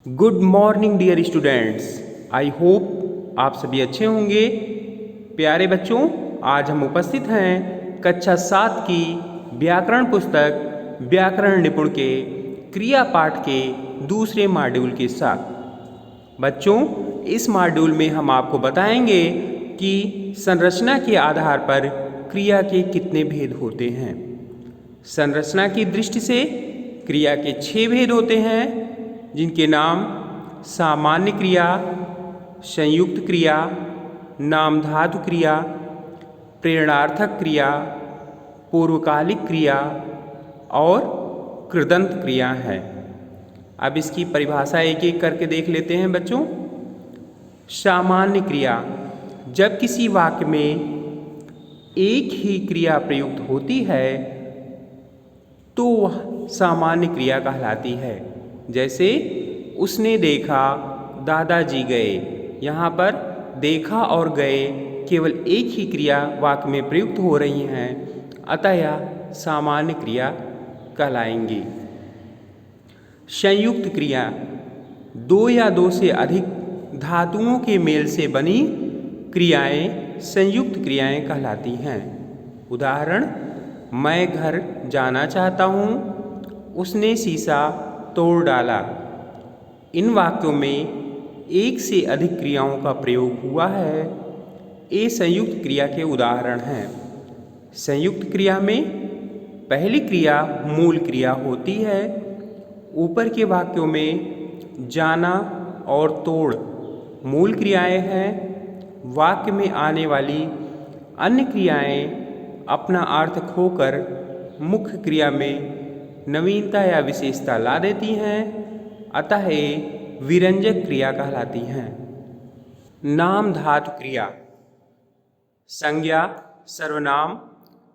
Good morning dear students. I hope आप सभी अच्छे होंगे। प्यारे बच्चों, आज हम उपस्थित हैं कक्षा 7 की व्याकरण पुस्तक व्याकरण निपुण के क्रिया पाठ के दूसरे मॉड्यूल के साथ। बच्चों, इस मॉड्यूल में हम आपको बताएंगे कि संरचना के आधार पर क्रिया के कितने भेद होते हैं। संरचना की दृष्टि से क्रिया के 6 भेद होते हैं, जिनके नाम सामान्य क्रिया, संयुक्त क्रिया, नामधातु क्रिया, प्रेरणार्थक क्रिया, पूर्वकालिक क्रिया और कृदंत क्रिया है। अब इसकी परिभाषा एक एक करके देख लेते हैं बच्चों। सामान्य क्रिया, जब किसी वाक्य में एक ही क्रिया प्रयुक्त होती है तो वह सामान्य क्रिया कहलाती है। जैसे उसने देखा, दादाजी गए। यहाँ पर देखा और गए केवल एक ही क्रिया वाक्य में प्रयुक्त हो रही हैं, अतः यह सामान्य क्रिया कहलाएंगी। संयुक्त क्रिया, दो या दो से अधिक धातुओं के मेल से बनी क्रियाएं संयुक्त क्रियाएं कहलाती हैं। उदाहरण, मैं घर जाना चाहता हूँ, उसने शीशा तोड़ डाला। इन वाक्यों में एक से अधिक क्रियाओं का प्रयोग हुआ है। ये संयुक्त क्रिया के उदाहरण हैं। संयुक्त क्रिया में पहली क्रिया मूल क्रिया होती है। ऊपर के वाक्यों में जाना और तोड़ मूल क्रियाएं हैं। वाक्य में आने वाली अन्य क्रियाएं अपना अर्थ खोकर मुख्य क्रिया में नवीनता या विशेषता ला देती हैं, अतः ये विरंजक क्रिया कहलाती हैं। नाम धातु क्रिया, संज्ञा, सर्वनाम,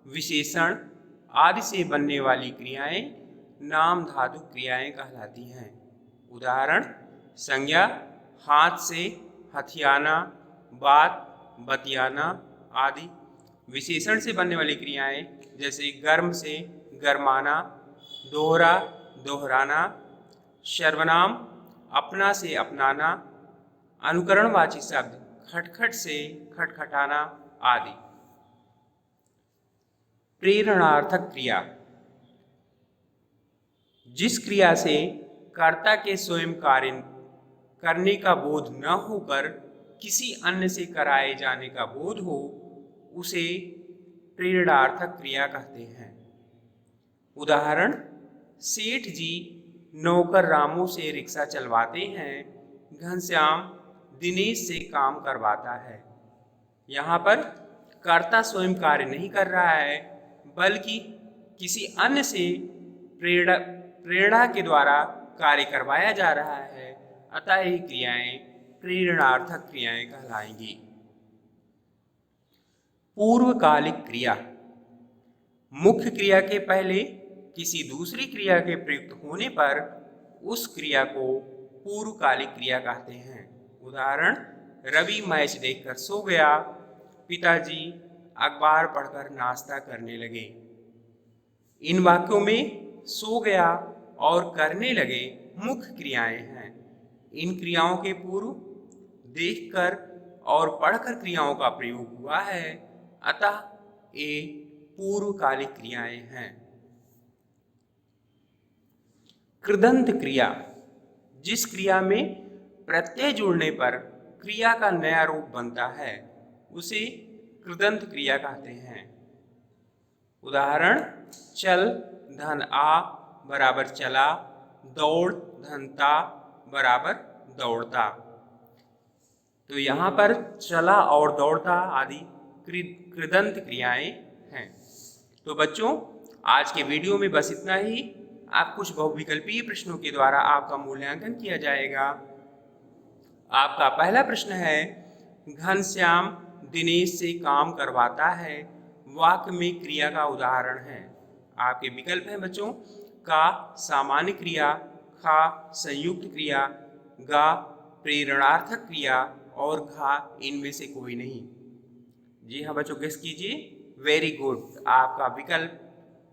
विशेषण आदि से बनने वाली क्रियाएं नाम धातु क्रियाएं कहलाती हैं। उदाहरण, संज्ञा हाथ से हथियाना, बात बतियाना आदि। विशेषण से बनने वाली क्रियाएं जैसे गर्म से गरमाना, दोहरा दोहराना। सर्वनाम अपना से अपनाना, अनुकरणवाची शब्द खटखट से खटखटाना आदि। प्रेरणार्थक क्रिया, जिस क्रिया से कर्ता के स्वयं कार्य करने का बोध न होकर किसी अन्य से कराए जाने का बोध हो, उसे प्रेरणार्थक क्रिया कहते हैं। उदाहरण, सेठ जी नौकर रामू से रिक्शा चलवाते हैं, घनश्याम दिनेश से काम करवाता है। यहाँ पर कर्ता स्वयं कार्य नहीं कर रहा है, बल्कि किसी अन्य से प्रेरणा के द्वारा कार्य करवाया जा रहा है, अतः ये क्रियाएं प्रेरणार्थक क्रियाएं कहलाएंगी। पूर्वकालिक क्रिया, मुख्य क्रिया के पहले किसी दूसरी क्रिया के प्रयुक्त होने पर उस क्रिया को पूर्वकालिक क्रिया कहते हैं। उदाहरण, रवि मैच देखकर सो गया, पिताजी अखबार पढ़कर नाश्ता करने लगे। इन वाक्यों में सो गया और करने लगे मुख्य क्रियाएं हैं। इन क्रियाओं के पूर्व देखकर और पढ़कर क्रियाओं का प्रयोग हुआ है, अतः ये पूर्वकालिक क्रियाएं हैं। कृदंत क्रिया, जिस क्रिया में प्रत्यय जुड़ने पर क्रिया का नया रूप बनता है, उसे कृदंत क्रिया कहते हैं। उदाहरण, चल धन आ बराबर चला, दौड़ धन ता बराबर दौड़ता। तो यहाँ पर चला और दौड़ता आदि कृदंत क्रियाएं हैं। तो बच्चों, आज के वीडियो में बस इतना ही। आप कुछ बहुविकल्पीय प्रश्नों के द्वारा आपका मूल्यांकन किया जाएगा। आपका पहला प्रश्न है, घनश्याम दिनेश से काम करवाता है, वाक्य में क्रिया का उदाहरण है। आपके विकल्प हैं बच्चों, का सामान्य क्रिया, खा संयुक्त क्रिया, गा प्रेरणार्थक क्रिया और घा इनमें से कोई नहीं। जी हाँ बच्चों, गेस कीजिए। वेरी गुड, आपका विकल्प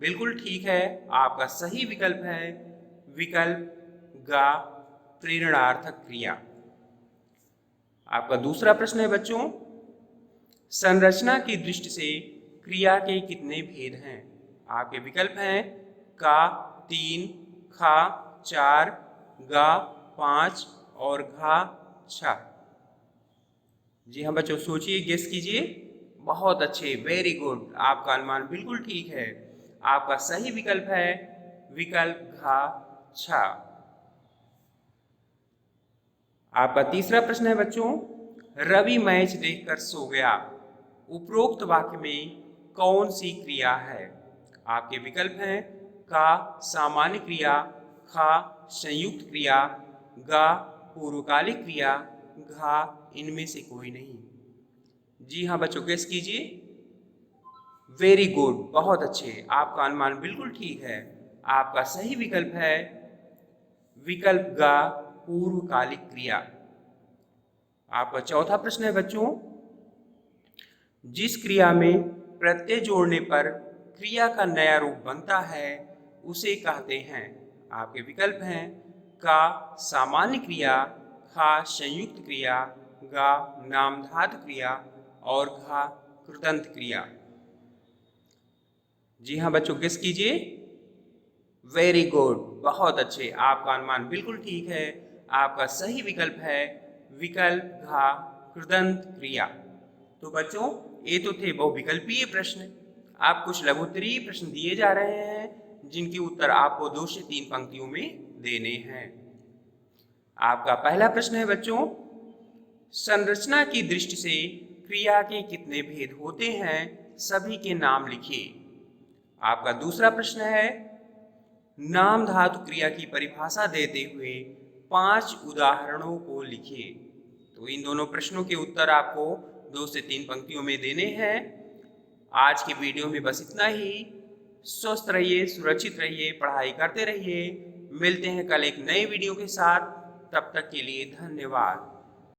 बिल्कुल ठीक है। आपका सही विकल्प है विकल्प गा प्रेरणार्थक क्रिया। आपका दूसरा प्रश्न है बच्चों, संरचना की दृष्टि से क्रिया के कितने भेद हैं? आपके विकल्प हैं का 3, खा 4, गा 5 और घा 6। जी हाँ बच्चों, सोचिए, गेस कीजिए। बहुत अच्छे, वेरी गुड, आपका अनुमान बिल्कुल ठीक है। आपका सही विकल्प है विकल्प घा 6। आपका तीसरा प्रश्न है बच्चों, रवि मैच देखकर सो गया, उपरोक्त वाक्य में कौन सी क्रिया है? आपके विकल्प हैं का सामान्य क्रिया, खा संयुक्त क्रिया, गा पूर्वकालिक क्रिया, घा इनमें से कोई नहीं। जी हाँ बच्चों, गेस कीजिए। वेरी गुड, बहुत अच्छे, आपका अनुमान बिल्कुल ठीक है। आपका सही विकल्प है विकल्प गा पूर्वकालिक क्रिया। आपका चौथा प्रश्न है बच्चों, जिस क्रिया में प्रत्यय जोड़ने पर क्रिया का नया रूप बनता है उसे कहते हैं? आपके विकल्प हैं का सामान्य क्रिया, खा संयुक्त क्रिया, गा नामधातु क्रिया और घा कृदंत क्रिया। जी हाँ बच्चों, गेस कीजिए। वेरी गुड, बहुत अच्छे, आपका अनुमान बिल्कुल ठीक है। आपका सही विकल्प है विकल्प घा कृदंत क्रिया। तो बच्चों, ये तो थे बहुविकल्पीय प्रश्न। आप कुछ लघुत्तरीय प्रश्न दिए जा रहे हैं जिनके उत्तर आपको 2 से 3 पंक्तियों में देने हैं। आपका पहला प्रश्न है बच्चों, संरचना की दृष्टि से क्रिया के कितने भेद होते हैं, सभी के नाम लिखिए। आपका दूसरा प्रश्न है, नाम धातु क्रिया की परिभाषा देते हुए 5 उदाहरणों को लिखिए। तो इन दोनों प्रश्नों के उत्तर आपको 2 से 3 पंक्तियों में देने हैं। आज की वीडियो में बस इतना ही। स्वस्थ रहिए, सुरक्षित रहिए, पढ़ाई करते रहिए। मिलते हैं कल एक नए वीडियो के साथ। तब तक के लिए धन्यवाद।